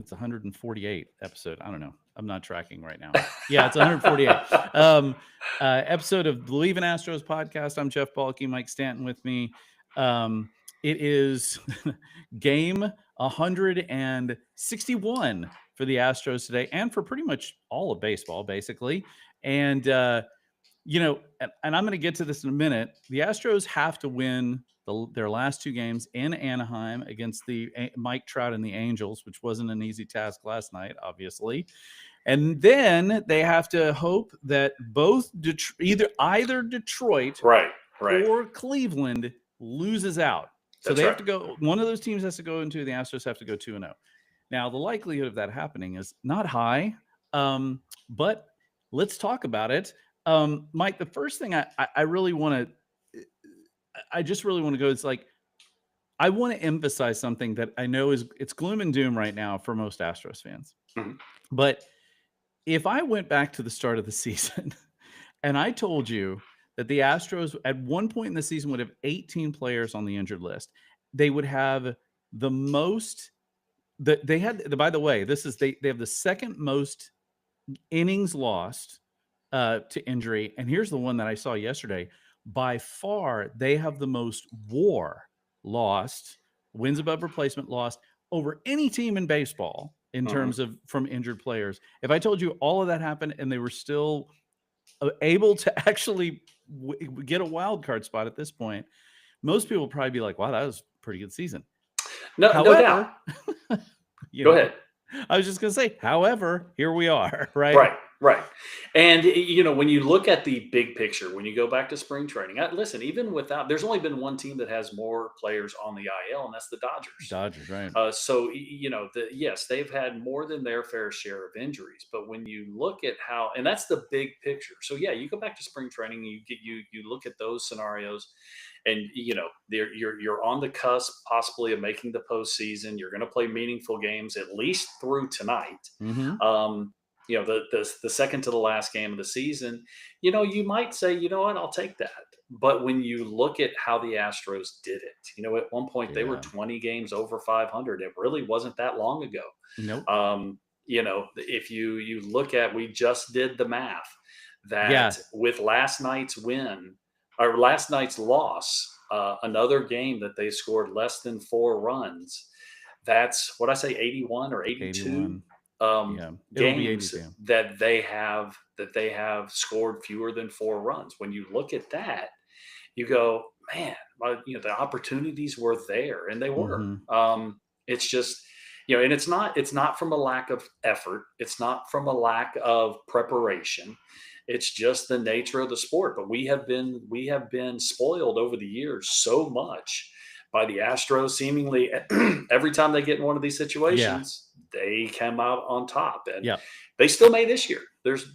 it's 148 episode. I don't know. I'm not tracking right now. Yeah, it's 148. Episode of Bleav in Astros podcast. I'm Jeff Balke, Mike Stanton with me. It is game 161 for the Astros today, and for pretty much all of baseball, basically. And you know, and I'm going to get to this in a minute. The Astros have to win their last two games in Anaheim against the Mike Trout and the Angels, which wasn't an easy task last night, obviously. And then they have to hope that both either Detroit right. or Cleveland loses out. So That's they have to go. One of those teams has to go into the Astros have to go 2-0. Now the likelihood of that happening is not high, but let's talk about it. Mike, the first thing I really want to, I just really want to go. It's like, I want to emphasize something that I know it's gloom and doom right now for most Astros fans. Mm-hmm. But if I went back to the start of the season and I told you that the Astros at one point in the season would have 18 players on the injured list, they would have the most that they had. By the way, they have the second most innings lost to injury. And here's the one that I saw yesterday. By far, they have the most WAR lost, wins above replacement lost, over any team in baseball in terms of from injured players. If I told you all of that happened and they were still able to actually get a wild card spot at this point, most people would probably be like, wow, that was a pretty good season. However, no doubt. Go ahead. I was just going to say, however, here we are, right? Right. And, when you look at the big picture, when you go back to spring training, listen, even without, there's only been one team that has more players on the IL, and that's the Dodgers. Right. So, yes, they've had more than their fair share of injuries. But when you look at how, and that's the big picture. So, yeah, you go back to spring training, you look at those scenarios. And, you're on the cusp possibly of making the postseason. You're going to play meaningful games at least through tonight. Mm-hmm. The second to the last game of the season, you might say, you know what, I'll take that. But when you look at how the Astros did it, at one point they were 20 games over 500. It really wasn't that long ago. Nope. If you look at, we just did the math that with last night's win, or last night's loss, another game that they scored less than 4 runs. That's what I say, 81 or 82 games that they have scored fewer than 4 runs. When you look at that, you go, man, the opportunities were there, and they were. Mm-hmm. It's just, and it's not from a lack of effort. It's not from a lack of preparation. It's just the nature of the sport. But we have been spoiled over the years so much by the Astros. Seemingly every time they get in one of these situations, they come out on top. And they still may this year. There's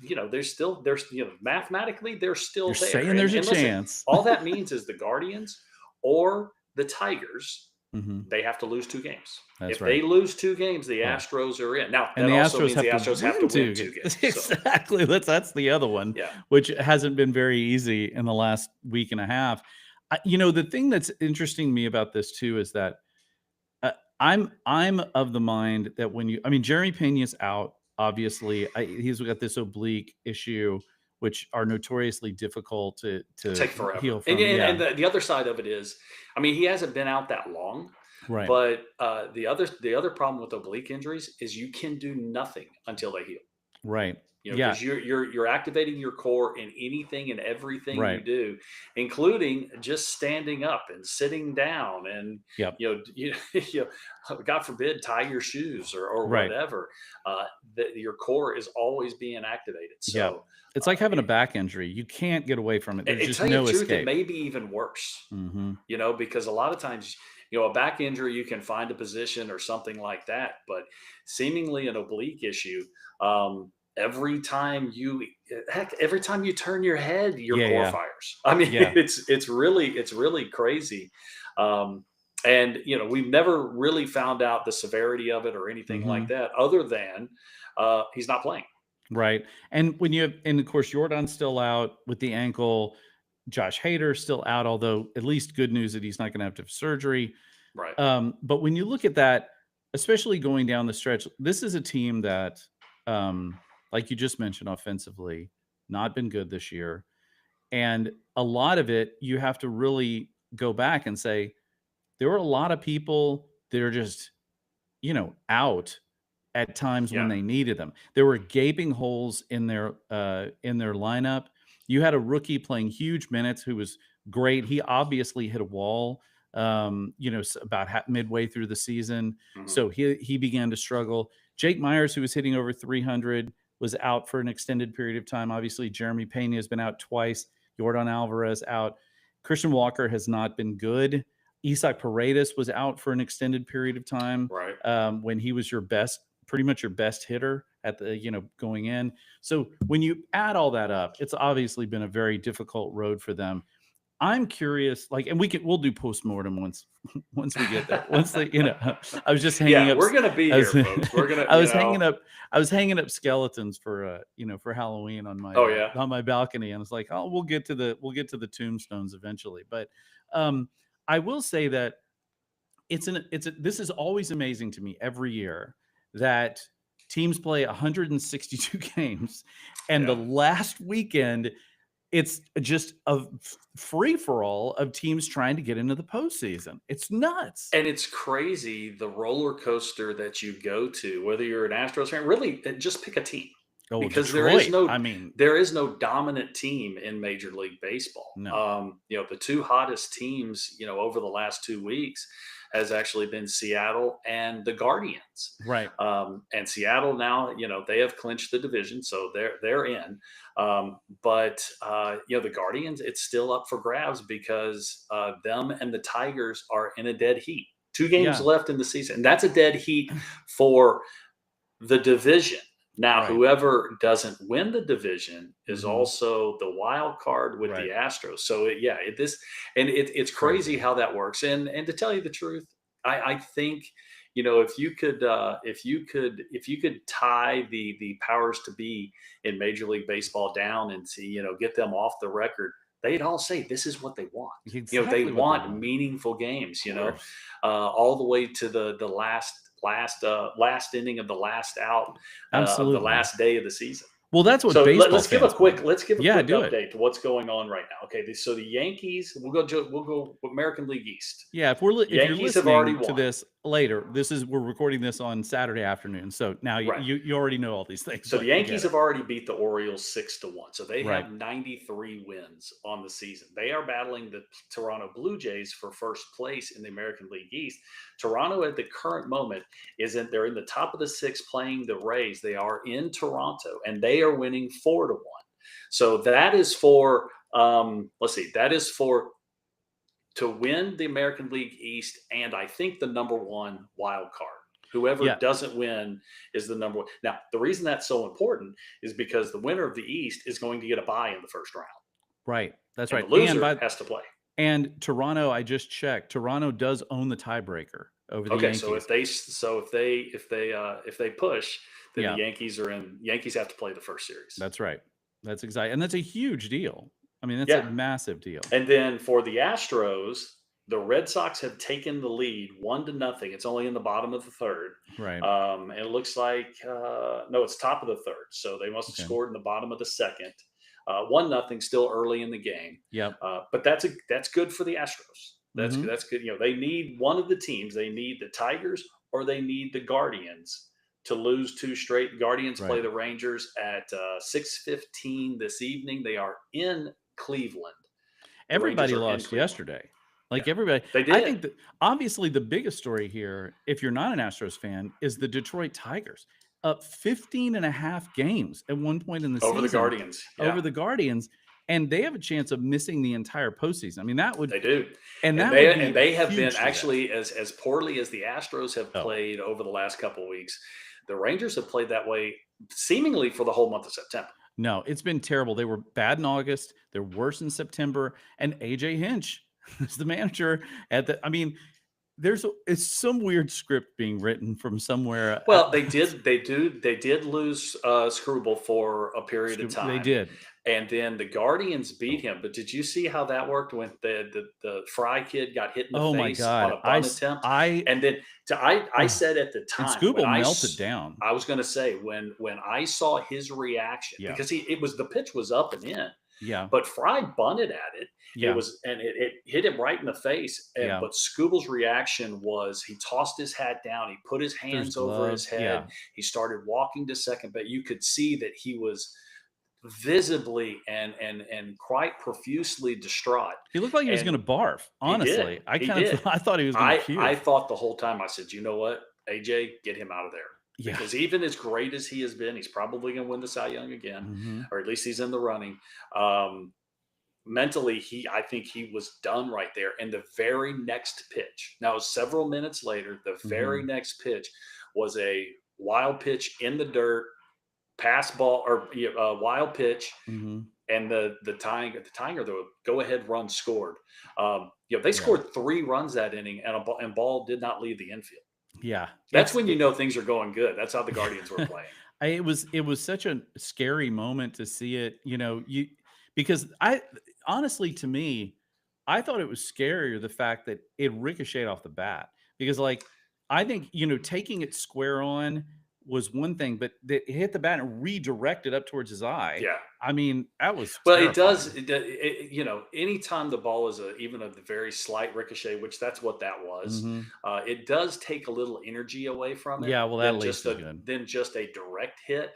mathematically they're still You're there. Saying there's a chance. All that means is the Guardians or the Tigers. Mm-hmm. They have to lose 2 games. That's if right. they lose 2 games, the Astros are in. Now, and that the also Astros means the Astros have to win 2 games. Exactly. That's the other one, which hasn't been very easy in the last week and a half. The thing that's interesting to me about this too is that I'm of the mind that Jeremy Pena's out. Obviously, he's got this oblique issue, which are notoriously difficult to take forever. Heal from. And the other side of it is, he hasn't been out that long, right? But the other problem with oblique injuries is you can do nothing until they heal, right? Because you're activating your core in anything and everything you do, including just standing up and sitting down, and God forbid, tie your shoes or whatever. Your core is always being activated. So it's like having a back injury. You can't get away from it. There's just no escape. It may be even worse. Mm-hmm. Because a lot of times, a back injury, you can find a position or something like that, but seemingly an oblique issue. Every time you turn your head, your core fires. It's really crazy. And we've never really found out the severity of it or anything like that, other than he's not playing. Right. And of course, Jordan's still out with the ankle. Josh Hader's still out, although at least good news that he's not going to have to have surgery. Right. But when you look at that, especially going down the stretch. This is a team that, like you just mentioned, offensively, not been good this year. And a lot of it, you have to really go back and say, there were a lot of people that are just, out at times when Yeah. they needed them. There were gaping holes in their lineup. You had a rookie playing huge minutes who was great. He obviously hit a wall, about midway through the season, Mhm. so he began to struggle. Jake Myers, who was hitting over 300, was out for an extended period of time. Obviously, Jeremy Pena has been out twice. Jordan Alvarez out. Christian Walker has not been good. Isaac Paredes was out for an extended period of time Right. when he was pretty much your best hitter at the, going in. So when you add all that up, it's obviously been a very difficult road for them. I'm curious, like, and we'll do postmortem once we get there. Once they, I was just hanging Yeah, up, we're gonna be I was, here, folks. We're gonna, I was hanging up, I was hanging up skeletons for Halloween oh yeah, on my balcony, and it's like, oh, we'll get to the tombstones eventually. But um, I will say that this is always amazing to me every year that teams play 162 games, and the yeah. last weekend it's just a free for all of teams trying to get into the postseason. It's nuts. And it's crazy the roller coaster that you go to, whether you're an Astros fan, really just pick a team Oh, because Detroit. I mean, there is no dominant team in Major League Baseball. no. The two hottest teams, over the last 2 weeks has actually been Seattle and the Guardians. Right. And Seattle now, they have clinched the division, so they're in. But the Guardians, it's still up for grabs because them and the Tigers are in a dead heat. 2 games Yeah. left in the season. And that's a dead heat for the division. Now, Right. whoever doesn't win the division is Mhm. also the wild card with the Right. Astros. So it's crazy Crazy. how that works. And to tell you the truth, I think if you could tie the powers to be in Major League Baseball down and see get them off the record, they'd all say this is what they want. They Exactly what they want want. meaningful games. Of course. All the way to the last inning of the last out of the Absolutely. last day of the season. Well, that's what So baseball let's give a fans quick want. let's give a Yeah, quick do it. update to what's going on right now. Okay, so the Yankees, we'll go American League East. Yeah, if you're Yankees have already listening to won. this later, we're recording this on Saturday afternoon. So now Right. you already know all these things, So the but I Yankees get it. have already beat the Orioles 6-1. So they Right. have 93 wins on the season. They are battling the Toronto Blue Jays for first place in the American League East. Toronto at the current moment they're in the top of the sixth playing the Rays. They are in Toronto and they are winning 4-1. So that is for let's see, that is for to win the American League East and I think the number one wild card. Whoever Yeah. doesn't win is the number one. Now, the reason that's so important is because the winner of the East is going to get a bye in the first round, Right. That's and the right. And loser has to play. Toronto, I just checked. Toronto does own the tiebreaker over the Okay, so Yankees. if they push, then the Yeah, Yankees are in. Yankees have to play the first series. that's right. That's exactly, and that's a huge deal. I mean, that's a Yeah, massive deal. and then for the Astros, the Red Sox have taken the lead 1-0. It's only in the bottom of the third. Right. And it looks like no, it's top of the third. So they must have Okay. scored in the bottom of the second. 1-0, still early in the game. Yep. But that's good for the Astros. Mhm. That's good. They need one of the teams. They need the Tigers or they need the Guardians to lose two straight. Guardians play Right. the Rangers at 6:15 this evening. They are in Cleveland. The Rangers Everybody are in lost Cleveland. yesterday. Yeah, Like, everybody, they I did. think that obviously the biggest story here, if you're not an Astros fan, is the Detroit Tigers, up 15 and a half games at one point in the Over the season Guardians. over Yeah, the Guardians, and they have a chance of missing the entire postseason. I mean, they do. And that would be they have been huge for them. actually as poorly as the Astros have Oh, played over the last couple of weeks. The Rangers have played that way seemingly for the whole month of September. no, it's been terrible. They were bad in August, they're worse in September, and AJ Hinch is the manager I mean, it's some weird script being written from somewhere. Well, they did lose Screwball for a period of They time, did. and then the Guardians beat him. But did you see how that worked when the Fry kid got hit in the Oh my face on god. a bunt attempt? I And then I ugh, said at the and time when Scooble melted down. I was going to say when I saw his reaction Yeah. because the pitch was up and in, Yeah. but Fry bunted at it. Yeah. It hit him right in the face. Yeah. But Scooble's reaction was he tossed his hat down, he put his There's hands over his gloves. head, Yeah. he started walking to second, but you could see that he was visibly and quite profusely distraught. He looked like he was And gonna barf, he did. honestly. I He kind of did. I thought he was gonna I puke. thought the whole time, I said, you know what, AJ, get him out of there. Yeah. Because even as great as he has been, he's probably going to win the Cy Young again, Mhm. or at least he's in the running. Mentally, I think he was done right there. And the very next pitch, now several minutes later, the very Mhm. next pitch was a wild pitch in the dirt, pass ball or wild pitch, Mhm. and the tying or the go ahead run scored. They Yeah. scored 3 runs that inning, and ball did not leave the infield. Yeah. That's when you know things are going good. That's how the Guardians were playing. It was such a scary moment to see it, because I honestly, to me, I thought it was scarier the fact that it ricocheted off the bat because, like, I think, taking it square on was one thing, but that it hit the bat and redirected up towards his eye. Yeah. I mean, that was Well, it does. terrifying. Anytime the ball is even a very slight ricochet, which that's what that was, Mhm. it does take a little energy away from it Yeah, well, that at least is good, than just a direct hit.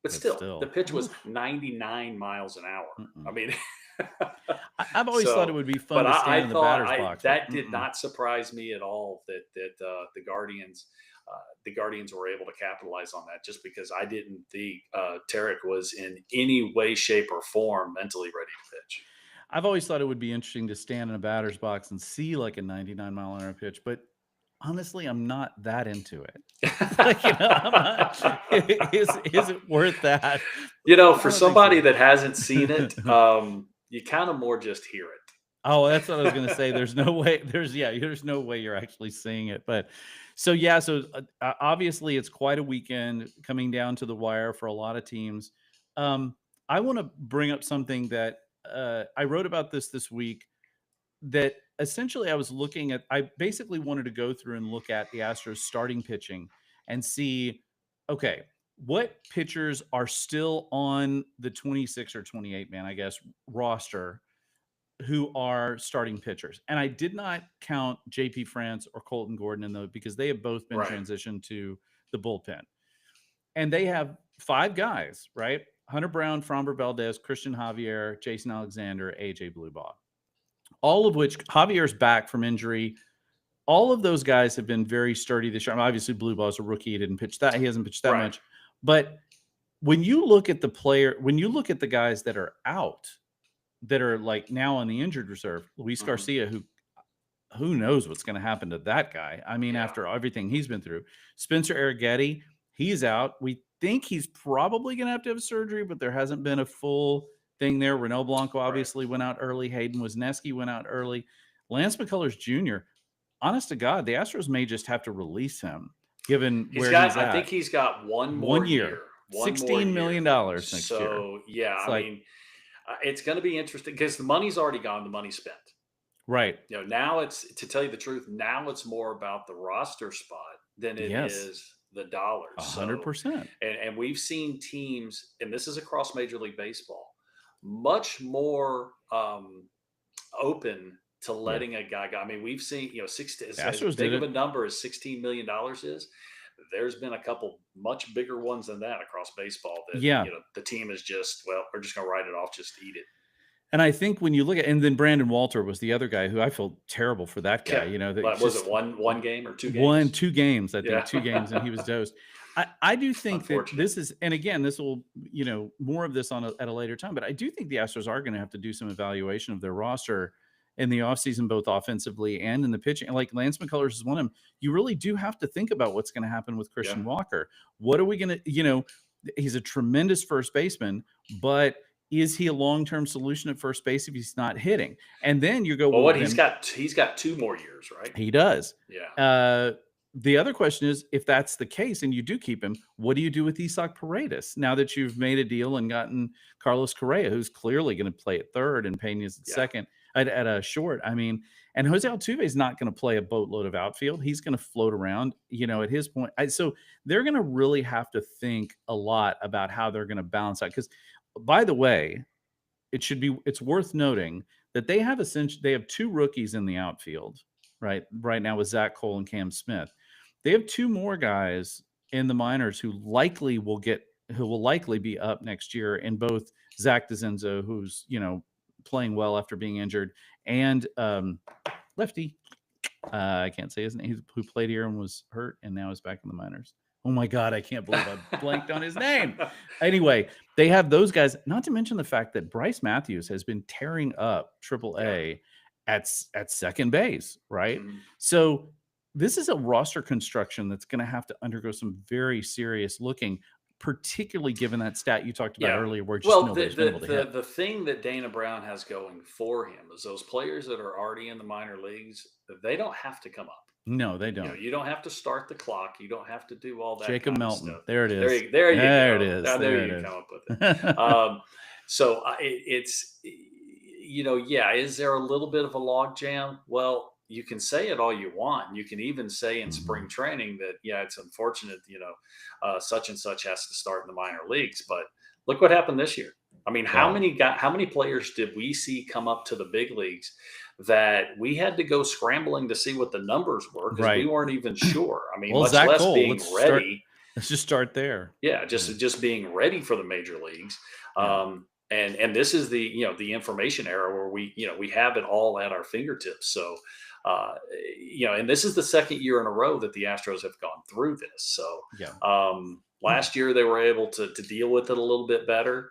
But but still, the still. pitch was Oof. 99 miles an hour. I Mm-mm. mean, I've always thought it so, would be but fun to stand I in the thought batter's box, but that did not surprise me at all that the Guardians were able to capitalize on that just because I didn't think Tarek was in any way, shape, or form mentally ready to pitch. I've always thought it would be interesting to stand in a batter's box and see like a 99-mile-an-hour pitch, but honestly, I'm not that into it. Like, I'm not. Is it worth that? I For don't think somebody so. that hasn't seen it, you kind of more just hear it. Oh, that's what I was gonna say. There's no way. There's no way you're actually seeing it. But so yeah, obviously it's quite a weekend coming down to the wire for a lot of teams. Um, I want to bring up something that I wrote about this week. That essentially I basically wanted to go through and look at the Astros starting pitching and see, okay, what pitchers are still on the 26 or 28 man, I guess, roster who are starting pitchers. And I did not count JP France or Colton Gordon in those because they have both been Right. transitioned to the bullpen. And they have 5 guys, right? Hunter Brown, Framber Valdez, Christian Javier, Jason Alexander, AJ Bluebaugh. All of which Javier's back from injury. All of those guys have been very sturdy this year. I mean, obviously, Bluebaugh's a rookie. He didn't pitch that. He hasn't pitched that Right. much. But when you look at the guys that are out, that are like now on the injured reserve, Luis Mhm. Garcia, who knows what's going to happen to that guy? I mean, Yeah. after everything he's been through, Spencer Arrighetti, he's out. We think he's probably going to have a surgery, but there hasn't been a full thing there. Renault Blanco Right. obviously went out early. Hayden Wesneski went out early. Lance McCullers Jr., honest to God, the Astros may just have to release him given where he's I think at. he's got one more 1 year, year. One more $16 year. million next year. So, yeah, It's I like, mean, it's going to be interesting because the money's already gone, the money's spent. right. Now it's, to tell you the truth, now it's more about the roster spot than it Yes, is the dollars. So, 100%. and we've seen teams, and this is across Major League Baseball, much more open to Yeah. letting a guy go. I mean, we've seen, The as Astros big did of it. a number as $16 million is, there's been a couple much bigger ones than that across baseball that, Yeah. the team is just, well, we're just going to write it off, just eat it. And I think when you look at, and then Brandon Walter was the other guy who I feel terrible for that guy, Yeah. that But was it just one game or 2 games? 2 games, I think Yeah. 2 games, and he was dosed. I do think that Unfortunate. this is, and again, this will, more of this at a later time, but I do think the Astros are going to have to do some evaluation of their roster in the offseason, both offensively and in the pitching. Like Lance McCullers is one of them. You really do have to think about what's going to happen with Christian Yeah. Walker. What are we going to, he's a tremendous first baseman, but is he a long-term solution at first base if he's not hitting? And then you go, Well, well, what then he's got 2 more years, right? he does. Yeah. Uh, the other question is, if that's the case and you do keep him, what do you do with Isak Paredes now that you've made a deal and gotten Carlos Correa, who's clearly going to play at third and Pena's at Yeah. second at a short? I mean, and Jose Altuve is not going to play a boatload of outfield. He's going to float around, at his point. So they're going to really have to think a lot about how they're going to balance out. Because, by the way, it's worth noting that they have two rookies in the outfield right now with Zach Cole and Cam Smith. They have two more guys in the minors who will likely be up next year, in both Zach DeZenzo, who's playing well after being injured, and lefty, I can't say his name, who played here and was hurt and now is back in the minors. Oh my God, I can't believe I blanked on his name. Anyway, they have those guys, not to mention the fact that Bryce Matthews has been tearing up AAA at second base, right? Mhm. So this is a roster construction that's going to have to undergo some very serious looking, particularly given that stat you talked about Yeah. earlier, where just Well, nobody's been able to hit. the thing that Dana Brown has going for him is those players that are already in the minor leagues, they don't have to come up. No, they don't. You don't have to start the clock. You don't have to do all that Jacob kind of Melton. stuff. There it is. There you There it go. is. I knew There it you'd is. come up with it. So it's yeah. Is there a little bit of a logjam? Well, you can say it all you want. You can even say in spring training that it's unfortunate. Such and such has to start in the minor leagues. But look what happened this year. I mean, how many players did we see come up to the big leagues that we had to go scrambling to see what the numbers were because we Right. weren't even sure. I mean, Well, much Zach less Cole, being ready. Let's just start there. Yeah, just being ready for the major leagues. Yeah. And this is the information era where we have it all at our fingertips. So and this is the second year in a row that the Astros have gone through this. So last year they were able to deal with it a little bit better.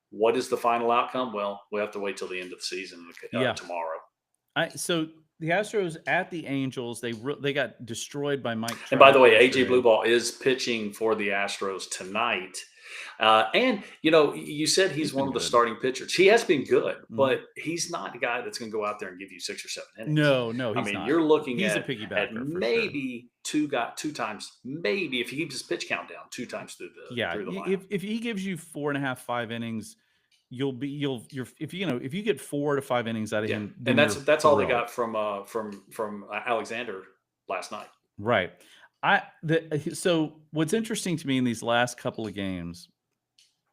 What is the final outcome? Well, we have to wait till the end of the season tomorrow. So the Astros at the Angels, they got destroyed by Mike Trout. And by the way, AJ Blueball is pitching for the Astros tonight. And you said he's one of the starting pitchers. He has been good, but he's not a guy that's going to go out there and give you 6 or 7 innings. No, he's I mean, not. You're looking he's at a piggybacker at maybe two times, maybe if he keeps his pitch count down, 2 times through the lineup. If he gives you 4.5, 5 innings, if you get 4 to 5 innings out of him, and that's all they got from Alexander last night. Right. So what's interesting to me in these last couple of games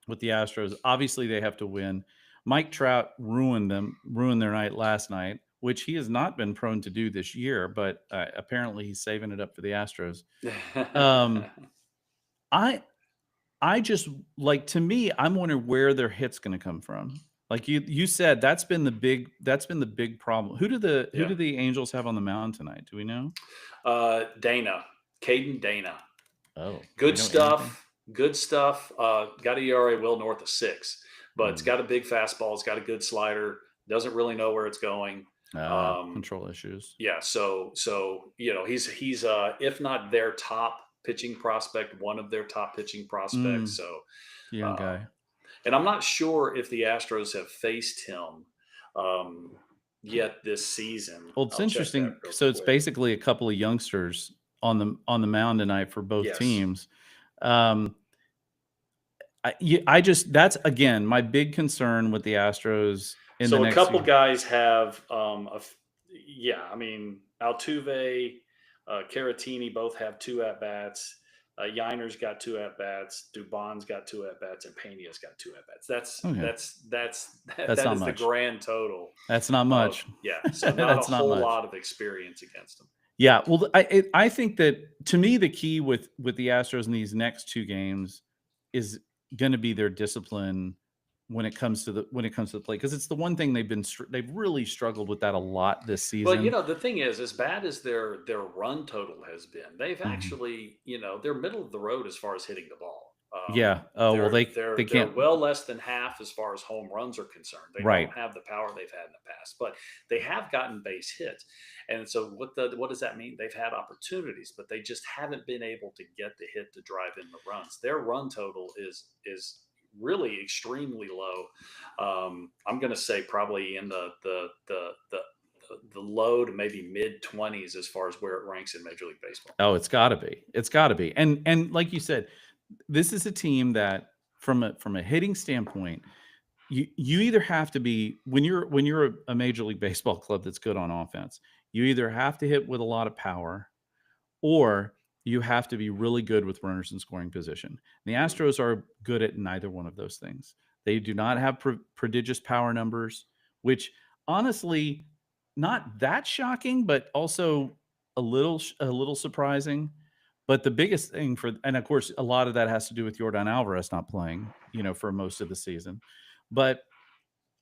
with the Astros, obviously they have to win. Mike Trout ruined their night last night, which he has not been prone to do this year, but apparently he's saving it up for the Astros. I just, like, to me, I'm wondering where their hit's going to come from. Like you said, that's been the big problem. Who do the Angels have on the mound tonight? Do we know? Caden Dana. Oh, good stuff. Good stuff. Got a ERA well north of 6, but it's got a big fastball. It's got a good slider. Doesn't really know where it's going. Control issues. Yeah. So he's if not their top pitching prospect, one of their top pitching prospects. So young guy. And I'm not sure if the Astros have faced him yet this season. Well, it's interesting. So it's basically a couple of youngsters on the mound tonight for both teams. That's again my big concern with the Astros. So a couple guys have, I mean, Altuve, Caratini both have 2 at bats. Yiner's got 2 at bats. Dubon's got 2 at bats, and Pena's got 2 at bats. That is the grand total. That's not much. So not a whole lot of experience against them. Yeah, well, I think that, to me, the key with the Astros in these next 2 games is going to be their discipline when it comes to the play, because it's the one thing they've really struggled with that a lot this season. Well, the thing is, as bad as their run total has been, they've actually, they're middle of the road as far as hitting the ball. They're well less than half as far as home runs are concerned. They don't have the power they've had in the past, but they have gotten base hits. And so what does that mean? They've had opportunities, but they just haven't been able to get the hit to drive in the runs. Their run total is really extremely low. I'm going to say probably in the low to maybe mid 20s as far as where it ranks in Major League Baseball. Oh, it's got to be. It's got to be. And like you said, this is a team that from a hitting standpoint, you either have to be when you're a Major League Baseball club that's good on offense, you either have to hit with a lot of power or you have to be really good with runners in scoring position. The Mhm. Astros are good at neither one of those things. They do not have prodigious power numbers, which honestly, not that shocking, but also a little surprising. But the biggest thing and of course, a lot of that has to do with Jordan Alvarez not playing, for most of the season. But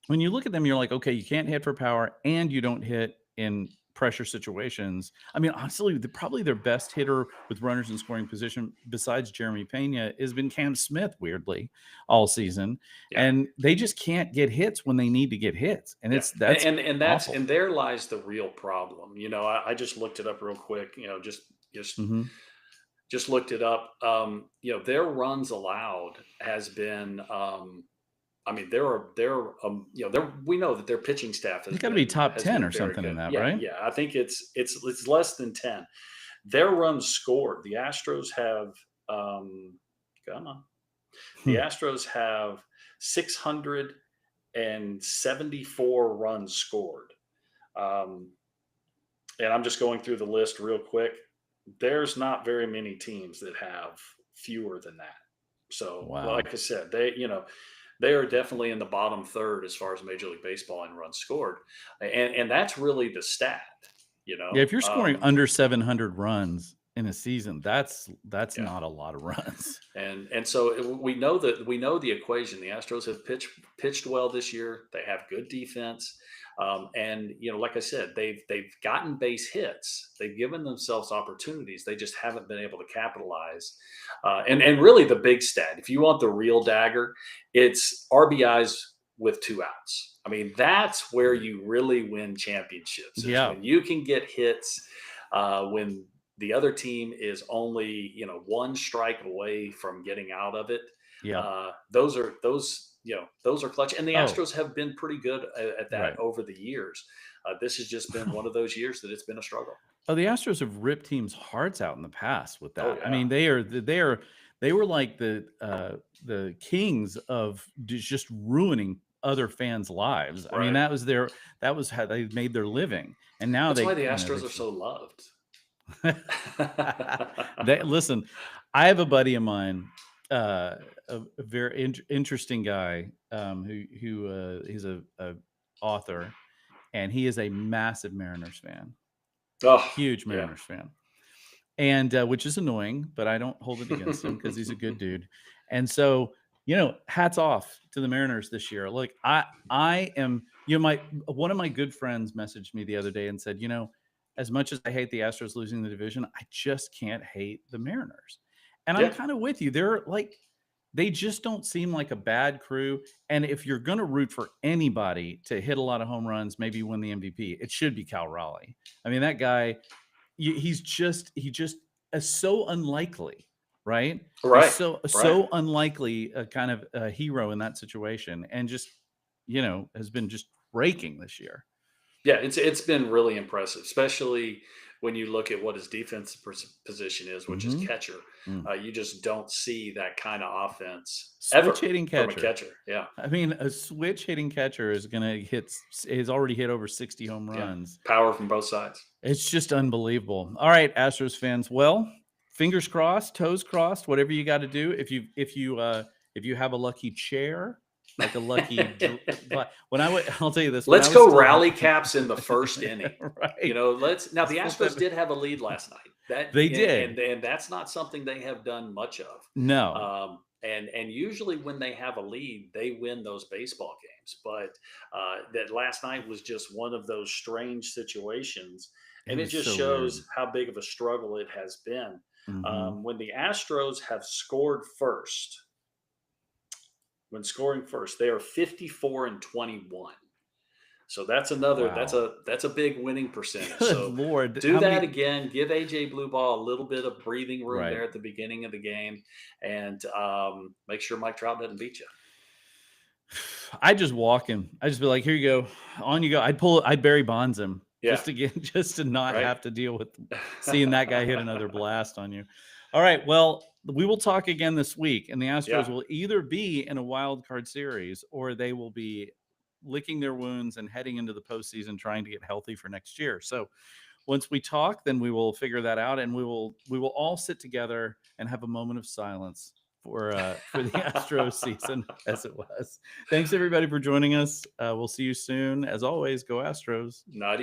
when you look at them, you're like, okay, you can't hit for power and you don't hit in pressure situations. I mean, honestly, probably their best hitter with runners in scoring position besides Jeremy Pena has been Cam Smith, weirdly, all season. Yeah. And they just can't get hits when they need to get hits. And Yeah, that's awful. and there lies the real problem. I just looked it up real quick. Just Hmm. just looked it up. Their runs allowed has been. I mean, we know that their pitching staff They got to be top has 10 been or very something in good. that, Yeah, right? yeah. I think it's less than 10. Their runs scored. The Astros have come on. The Hmm. Astros have 674 runs scored. Um, and I'm just going through the list real quick. There's not very many teams that have fewer than that. So, Wow. like I said, they are definitely in the bottom third as far as Major League Baseball in runs scored, and that's really the stat. You Yeah, know, if you're scoring um, under 700 runs in a season, that's yeah. not a lot of runs. And so we know the equation. The Astros have pitched well this year. They have good defense, and like I said, they've gotten base hits. They've given themselves opportunities. They just haven't been able to capitalize. And really, the big stat, if you want the real dagger, it's RBIs with two outs. I mean, that's where you really win championships. Is Yeah. when you can get hits. When the other team is only one strike away from getting out of it. Yeah. Those are clutch, and the Oh, Astros have been pretty good at that right. over the years. This has just been one of those years that it's been a struggle. Oh, the Astros have ripped teams' hearts out in the past with Oh that. I yeah, mean, they were like the kings of just ruining other fans' lives. I mean, right. that was how they made their living. And now That's why they, the they Astros are so loved. listen, I have a buddy of mine, a very interesting guy, who he's a author, and he is a massive Mariners fan, Oh huge yeah. Mariners fan, and which is annoying, but I don't hold it against him because he's a good dude. And so, hats off to the Mariners this year. Look, I am, my one of my good friends messaged me the other day and said, as much as I hate the Astros losing the division, I just can't hate the Mariners. And I'm Yeah. kind of with you. They just don't seem like a bad crew. And if you're going to root for anybody to hit a lot of home runs, maybe win the MVP, it should be Cal Raleigh. I mean, that guy, he just is so unlikely, right? He's Right. Right. so unlikely a kind of a hero in that situation, and just has been just breaking this year. Yeah, it's been really impressive, especially when you look at what his defensive position is, which is Hmm. catcher. You just don't see that kind of offense Switch ever hitting from a catcher. catcher. Yeah, I mean, a switch hitting catcher is gonna has already hit over 60 home yeah, runs. power from both sides. It's just unbelievable. All right, Astros fans. Well, fingers crossed, toes crossed, whatever you got to do. If you have a lucky chair, like a lucky when I'll tell you this, when I Let's was go still rally caps in the first inning. right. Let's now the Let's flip Astros that. did have a lead last night. That They and did. and that's not something they have done much of. No. And usually when they have a lead, they win those baseball games. But that last night was just one of those strange situations, It and it was just so weird. shows how big of a struggle it has been. Hmm. When the Astros have scored first, when scoring first, they are 54-21. So that's another Wow. that's a big winning percentage. Good So Lord. do How that many again. Give AJ Blue Ball a little bit of breathing room right. there at the beginning of the game, and make sure Mike Trout doesn't beat you. I just walk him. I just be like, "Here you go, on you go." I'd Barry Bonds him Yeah. just to get just to not Right. have to deal with seeing that guy hit another blast on you. All right, well, we will talk again this week, and the Astros Yeah. will either be in a wild card series or they will be licking their wounds and heading into the postseason trying to get healthy for next year. So once we talk, then we will figure that out, and we will all sit together and have a moment of silence for the Astros season as it was. Thanks everybody for joining us. We'll see you soon. As always, go Astros. Not